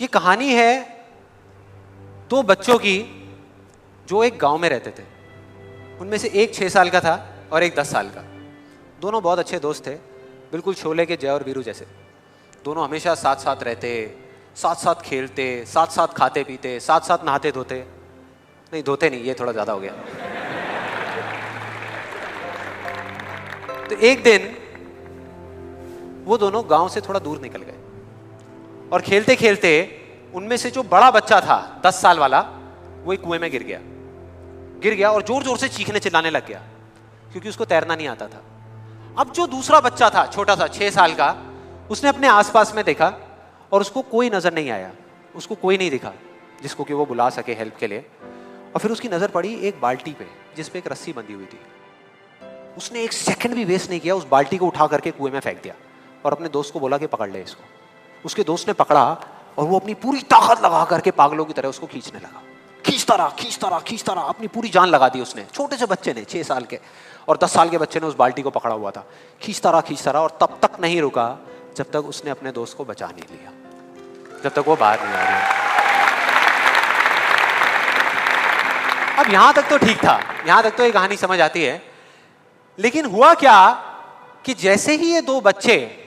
ये कहानी है दो बच्चों की जो एक गांव में रहते थे। उनमें से एक 6 साल का था और एक 10 साल का। दोनों बहुत अच्छे दोस्त थे, बिल्कुल शोले के जय और वीरू जैसे। दोनों हमेशा साथ साथ रहते, साथ साथ खेलते, साथ साथ खाते पीते, साथ साथ नहाते धोते। नहीं धोते नहीं, ये थोड़ा ज्यादा हो गया। तो एक दिन वो दोनों गांव से थोड़ा दूर निकल गए और खेलते खेलते उनमें से जो बड़ा बच्चा था 10 साल वाला, वो एक कुएं में गिर गया और जोर जोर से चीखने चिल्लाने लग गया क्योंकि उसको तैरना नहीं आता था। अब जो दूसरा बच्चा था छोटा सा 6 साल का, उसने अपने आसपास में देखा और उसको कोई नजर नहीं आया, उसको कोई नहीं दिखा जिसको कि वो बुला सके हेल्प के लिए। और फिर उसकी नजर पड़ी एक बाल्टी पे जिस पे एक रस्सी बंधी हुई थी। उसने एक सेकंड भी वेस्ट नहीं किया, उस बाल्टी को उठा करके कुएं में फेंक दिया और अपने दोस्त को बोला कि पकड़ ले इसको। उसके दोस्त ने पकड़ा और वो अपनी पूरी ताकत लगा करके पागलों की तरह उसको खींचने लगा। खींचता रहा, अपनी पूरी जान लगा दी उसने। छोटे से बच्चे ने, 6 साल के और 10 साल के बच्चे ने उस बाल्टी को पकड़ा हुआ था। खींचता रहा और तब तक नहीं रुका जब तक उसने अपने दोस्त को बचा नहीं लिया, जब तक वो बाहर नहीं आ गया। अब यहां तक तो ठीक था, यहां तक तो ये कहानी समझ आती है। लेकिन हुआ क्या कि जैसे ही ये दो बच्चे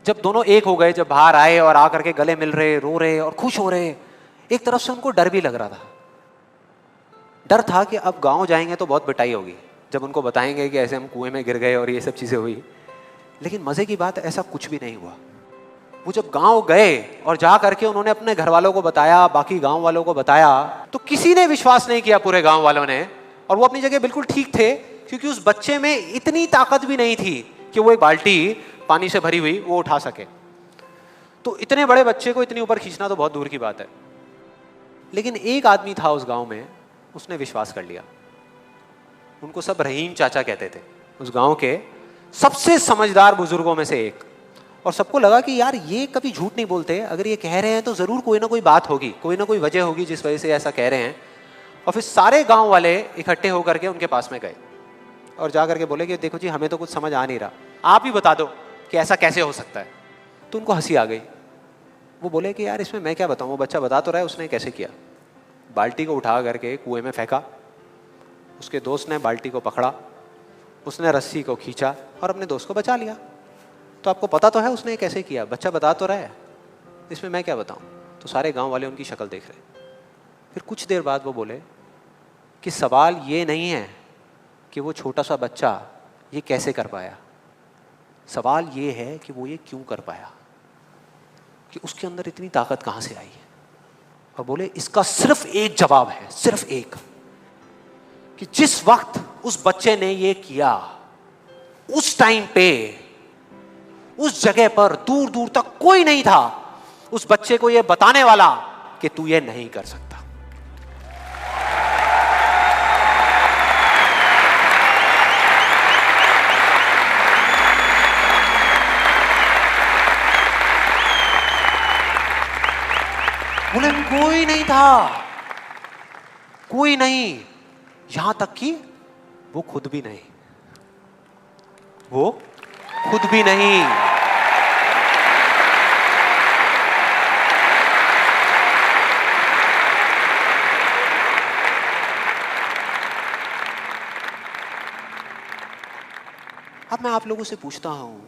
जब दोनों एक हो गए, जब बाहर आए और आकर के गले मिल रहे, रो रहे और खुश हो रहे, एक तरफ से उनको डर भी लग रहा था। डर था कि अब गांव जाएंगे तो बहुत पिटाई होगी जब उनको बताएंगे कि ऐसे हम कुएं में गिर गए और ये सब चीजें हुई। लेकिन मजे की बात, ऐसा कुछ भी नहीं हुआ। वो जब गांव गए और जा करके उन्होंने अपने घर वालों को बताया, बाकी गांव वालों को बताया, तो किसी ने विश्वास नहीं किया, पूरे गांव वालों ने। और वो अपनी जगह बिल्कुल ठीक थे क्योंकि उस बच्चे में इतनी ताकत भी नहीं थी कि वो एक बाल्टी पानी से भरी हुई वो उठा सके। तो इतने बड़े बच्चे को इतनी ऊपर खींचना तो बहुत दूर की बात है। लेकिन एक आदमी था उस गांव में, उसने विश्वास कर लिया। उनको सब रहीम चाचा कहते थे, उस गांव के सबसे समझदार बुजुर्गों में से एक। और सबको लगा कि यार ये कभी झूठ नहीं बोलते, अगर ये कह रहे हैं तो जरूर कोई ना कोई बात होगी, कोई ना कोई वजह होगी जिस वजह से ऐसा कह रहे हैं। और फिर सारे गांव वाले इकट्ठे होकर के उनके पास में गए और जा करके बोले कि देखो जी, हमें तो कुछ समझ आ नहीं रहा, आप ही बता दो कि ऐसा कैसे हो सकता है। तो उनको हंसी आ गई। वो बोले कि यार इसमें मैं क्या बताऊं, वो बच्चा बता तो रहा है उसने कैसे किया। बाल्टी को उठा करके कुएं में फेंका, उसके दोस्त ने बाल्टी को पकड़ा, उसने रस्सी को खींचा और अपने दोस्त को बचा लिया। तो आपको पता तो है उसने कैसे किया, बच्चा बता तो रहा है, इसमें मैं क्या बताऊं। तो सारे गांव वाले उनकी शक्ल देख रहे। फिर कुछ देर बाद वो बोले कि सवाल ये नहीं है कि वो छोटा सा बच्चा ये कैसे कर पाया, सवाल ये है कि वो ये क्यों कर पाया, कि उसके अंदर इतनी ताकत कहां से आई है। और बोले इसका सिर्फ एक जवाब है, सिर्फ एक, कि जिस वक्त उस बच्चे ने ये किया, उस टाइम पे उस जगह पर दूर दूर तक कोई नहीं था उस बच्चे को ये बताने वाला कि तू ये नहीं कर सकता। बोले कोई नहीं था, कोई नहीं, यहां तक कि वो खुद भी नहीं, वो खुद भी नहीं। अब मैं आप लोगों से पूछता हूं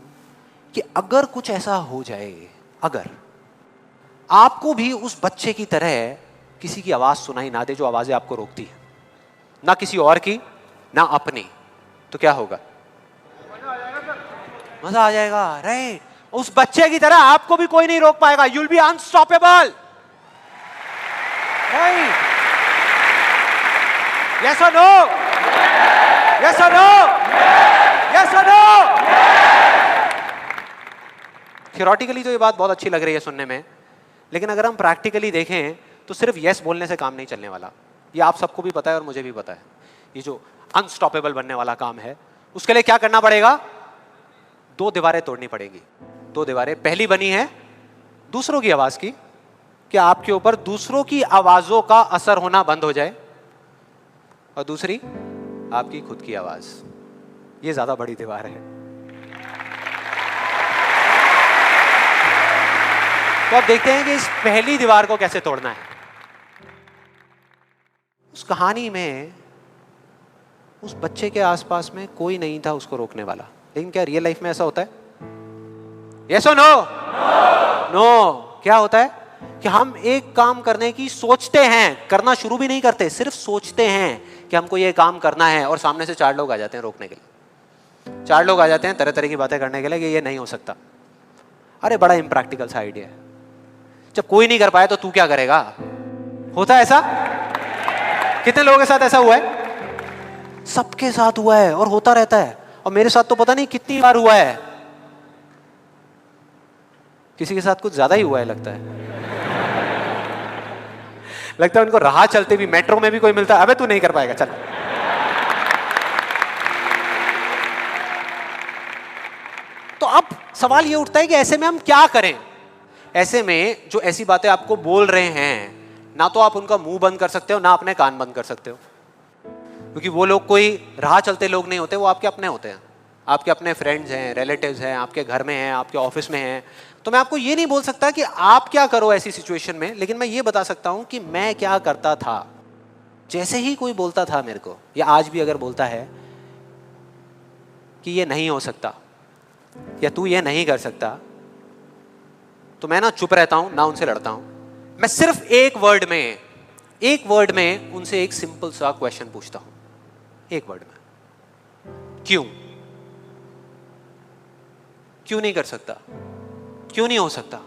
कि अगर कुछ ऐसा हो जाए, अगर आपको भी उस बच्चे की तरह किसी की आवाज सुनाई ना दे जो आवाजें आपको रोकती है, ना किसी और की ना अपनी, तो क्या होगा? मजा आ जाएगा, राइट? उस बच्चे की तरह आपको भी कोई नहीं रोक पाएगा। You'll be unstoppable, right? Yes और नो? यस और नो? यस और नो? थियोरेटिकली तो ये बात बहुत अच्छी लग रही है सुनने में, लेकिन अगर हम प्रैक्टिकली देखें तो सिर्फ यस बोलने से काम नहीं चलने वाला। ये आप सबको भी पता है और मुझे भी पता है। ये जो अनस्टॉपेबल बनने वाला काम है, उसके लिए क्या करना पड़ेगा? 2 दीवारें तोड़नी पड़ेगी। 2 दीवारें, पहली बनी है दूसरों की आवाज की, कि आपके ऊपर दूसरों की आवाजों का असर होना बंद हो जाए, और दूसरी आपकी खुद की आवाज। ये ज्यादा बड़ी दीवार है। तो अब देखते हैं कि इस पहली दीवार को कैसे तोड़ना है। उस कहानी में उस बच्चे के आसपास में कोई नहीं था उसको रोकने वाला, लेकिन क्या रियल लाइफ में ऐसा होता है? यस और नो? नो। क्या होता है कि हम एक काम करने की सोचते हैं, करना शुरू भी नहीं करते, सिर्फ सोचते हैं कि हमको ये काम करना है, और सामने से 4 लोग आ जाते हैं रोकने के लिए। 4 लोग आ जाते हैं तरह तरह की बातें करने के लिए कि ये नहीं हो सकता। अरे बड़ा इम्प्रैक्टिकल सा आइडिया है। जब कोई नहीं कर पाया तो तू क्या करेगा? होता है ऐसा? कितने लोगों के साथ ऐसा हुआ है? सबके साथ हुआ है और होता रहता है। और मेरे साथ तो पता नहीं कितनी बार हुआ है। किसी के साथ कुछ ज्यादा ही हुआ है लगता है। लगता है उनको राह चलते भी मेट्रो में भी कोई मिलता है, अबे तू नहीं कर पाएगा चल। तो अब सवाल ये उठता है कि ऐसे में हम क्या करें? ऐसे में जो ऐसी बातें आपको बोल रहे हैं, ना तो आप उनका मुंह बंद कर सकते हो, ना अपने कान बंद कर सकते हो, क्योंकि वो लोग कोई राह चलते लोग नहीं होते, वो आपके अपने होते हैं। आपके अपने फ्रेंड्स हैं, रिलेटिव्स हैं, आपके घर में हैं, आपके ऑफिस में हैं। तो मैं आपको ये नहीं बोल सकता कि आप क्या करो ऐसी सिचुएशन में, लेकिन मैं ये बता सकता हूं कि मैं क्या करता था। जैसे ही कोई बोलता था मेरे को, या आज भी अगर बोलता है कि ये नहीं हो सकता या तू ये नहीं कर सकता, तो मैं ना चुप रहता हूं, ना उनसे लड़ता हूं। मैं सिर्फ एक वर्ड में उनसे एक सिंपल सा क्वेश्चन पूछता हूं, एक वर्ड में। क्यों? क्यों नहीं कर सकता? क्यों नहीं हो सकता?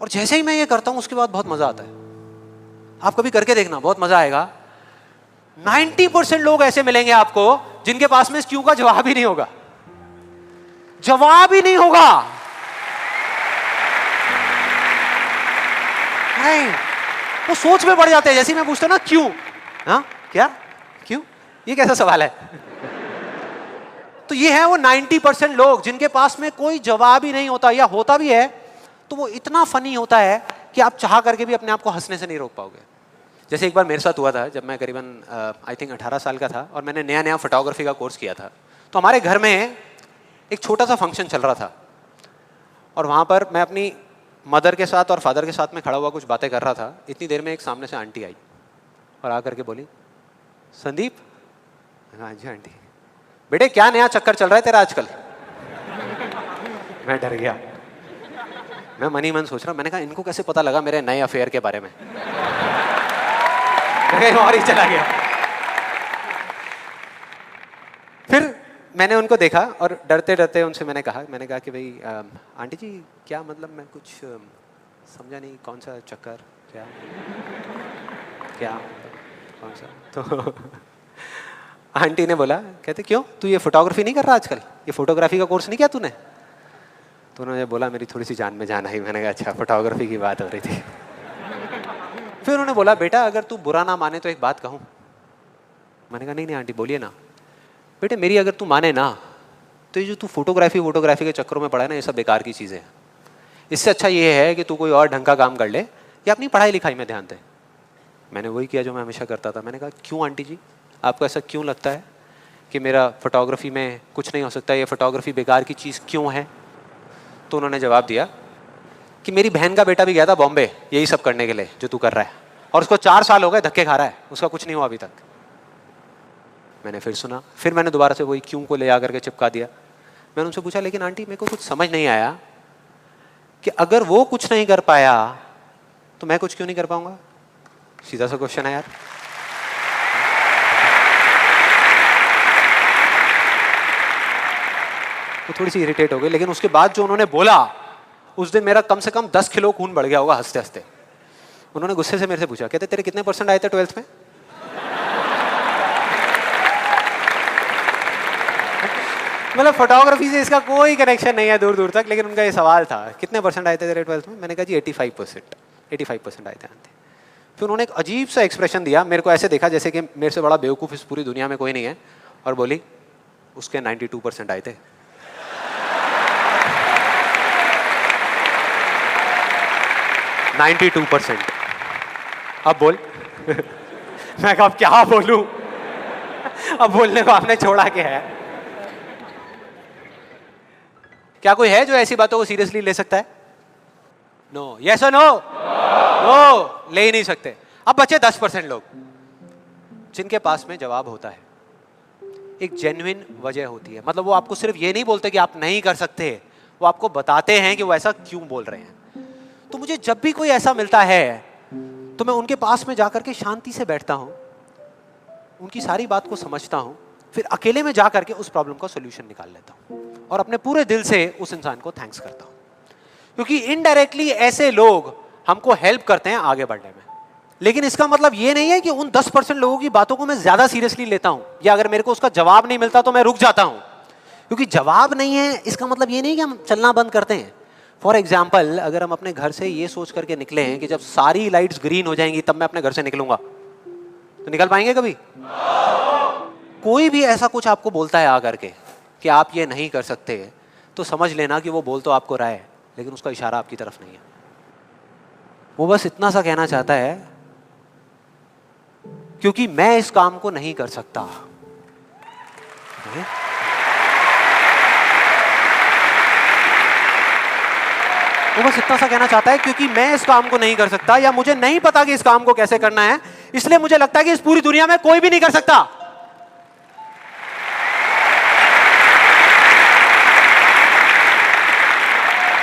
और जैसे ही मैं ये करता हूं उसके बाद बहुत मजा आता है। आप कभी करके देखना, बहुत मजा आएगा। 90% लोग ऐसे मिलेंगे आपको जिनके पास में इस क्यों का जवाब ही नहीं होगा। जवाब ही नहीं होगा। नहीं, वो सोच में पड़ जाते हैं। जैसे मैं पूछता ना क्यों, हाँ क्या क्यों, ये कैसा सवाल है? तो ये है वो 90% लोग जिनके पास में कोई जवाब ही नहीं होता, या होता भी है तो वो इतना फनी होता है कि आप चाह करके भी अपने आप को हंसने से नहीं रोक पाओगे। जैसे एक बार मेरे साथ हुआ था, जब मैं करीबन आई थिंक 18 साल का था और मैंने नया फोटोग्राफी का कोर्स किया था। तो हमारे घर में एक छोटा सा फंक्शन चल रहा था और वहाँ पर मैं अपनी मदर के साथ और फादर के साथ में खड़ा हुआ कुछ बातें कर रहा था। इतनी देर में एक सामने से आंटी आई और आकर के बोली, संदीप। हाँ जी आंटी। बेटे क्या नया चक्कर चल रहा है तेरा आजकल? मैं डर गया। मैं मन ही मन सोच रहा, मैंने कहा इनको कैसे पता लगा मेरे नए अफेयर के बारे में? मैं और ही चला गया। फिर मैंने उनको देखा और डरते डरते उनसे मैंने कहा कि भाई आंटी जी क्या मतलब, मैं कुछ समझा नहीं, कौन सा चक्कर, क्या कौन सा? तो आंटी ने बोला, कहते क्यों तू ये फोटोग्राफी नहीं कर रहा आजकल? ये फोटोग्राफी का कोर्स नहीं किया तूने? तो उन्होंने बोला, मेरी थोड़ी सी जान में जान आई। मैंने कहा अच्छा, फोटोग्राफी की बात हो रही थी। फिर उन्होंने बोला, बेटा अगर तू बुरा ना माने तो एक बात कहूँ। मैंने कहा नहीं आंटी बोलिए ना। बेटे मेरी अगर तू माने ना, तो ये जो तू फोटोग्राफी के चक्करों में पड़ा है ना, ये सब बेकार की चीज़ें हैं। इससे अच्छा ये है कि तू कोई और ढंग का काम कर ले या अपनी पढ़ाई लिखाई में ध्यान दे। मैंने वही किया जो मैं हमेशा करता था। मैंने कहा क्यों आंटी जी, आपको ऐसा क्यों लगता है कि मेरा फोटोग्राफी में कुछ नहीं हो सकता, ये फोटोग्राफी बेकार की चीज़ क्यों है? तो उन्होंने जवाब दिया कि मेरी बहन का बेटा भी गया था बॉम्बे यही सब करने के लिए जो तू कर रहा है, और उसको 4 साल हो गए धक्के खा रहा है, उसका कुछ नहीं हुआ अभी तक। मैंने फिर सुना, फिर मैंने दोबारा से वही क्यों को ले आकर के चिपका दिया। मैंने उनसे पूछा, लेकिन आंटी मेरे को कुछ समझ नहीं आया कि अगर वो कुछ नहीं कर पाया तो मैं कुछ क्यों नहीं कर पाऊंगा? सीधा सा क्वेश्चन है यार। वो थोड़ी सी इरिटेट हो गई, लेकिन उसके बाद जो उन्होंने बोला, उस दिन मेरा कम से कम 10 किलो खून बढ़ गया होगा हंसते हंसते। उन्होंने गुस्से से मेरे से पूछा, कहते तेरे कितने % आए थे 12th में? मतलब फोटोग्राफी से इसका कोई कनेक्शन नहीं है दूर दूर तक, लेकिन उनका ये सवाल था कितने % आए थे तेरे 12th में? मैंने कहा जी 85% आए थे आंटी। फिर उन्होंने एक अजीब सा एक्सप्रेशन दिया, मेरे को ऐसे देखा जैसे कि मेरे से बड़ा बेवकूफ़ इस पूरी दुनिया में कोई नहीं है, और बोली उसके 92% आए थे। अब बोल। मैं कहा अब क्या बोलूं? अब बोलने को आपने छोड़ा क्या है? क्या कोई है जो ऐसी बातों को सीरियसली ले सकता है? नो, यस और नो? नो, ले ही नहीं सकते। अब बचे 10% लोग जिनके पास में जवाब होता है, एक जेन्युइन वजह होती है। मतलब वो आपको सिर्फ ये नहीं बोलते कि आप नहीं कर सकते, वो आपको बताते हैं कि वो ऐसा क्यों बोल रहे हैं। तो मुझे जब भी कोई ऐसा मिलता है तो मैं उनके पास में जाकर के शांति से बैठता हूं, उनकी सारी बात को समझता हूं, फिर अकेले में जाकर के उस प्रॉब्लम का सॉल्यूशन निकाल लेता हूं और अपने पूरे दिल से उस इंसान को थैंक्स करता हूं। क्योंकि इनडायरेक्टली ऐसे लोग हमको हेल्प करते हैं आगे बढ़ने में। लेकिन इसका मतलब ये नहीं है कि उन 10% लोगों की बातों को मैं ज्यादा सीरियसली लेता हूं, या अगर मेरे को उसका जवाब नहीं मिलता तो मैं रुक जाता हूं। क्योंकि जवाब नहीं है इसका मतलब ये नहीं कि हम चलना बंद करते हैं। फॉर एग्जाम्पल, अगर हम अपने घर से ये सोच करके निकले हैं कि जब सारी लाइट्स ग्रीन हो जाएंगी तब मैं अपने घर से निकलूंगा, तो निकल पाएंगे कभी? कोई भी ऐसा कुछ आपको बोलता है आकर के कि आप ये नहीं कर सकते, तो समझ लेना कि वो बोल तो आपको रहा है, लेकिन उसका इशारा आपकी तरफ नहीं है। वो बस इतना सा कहना चाहता है, क्योंकि मैं इस काम को नहीं कर सकता। वो बस इतना सा कहना चाहता है, क्योंकि मैं इस काम को नहीं कर सकता, या मुझे नहीं पता कि इस काम को कैसे करना है, इसलिए मुझे लगता है कि इस पूरी दुनिया में कोई भी नहीं कर सकता।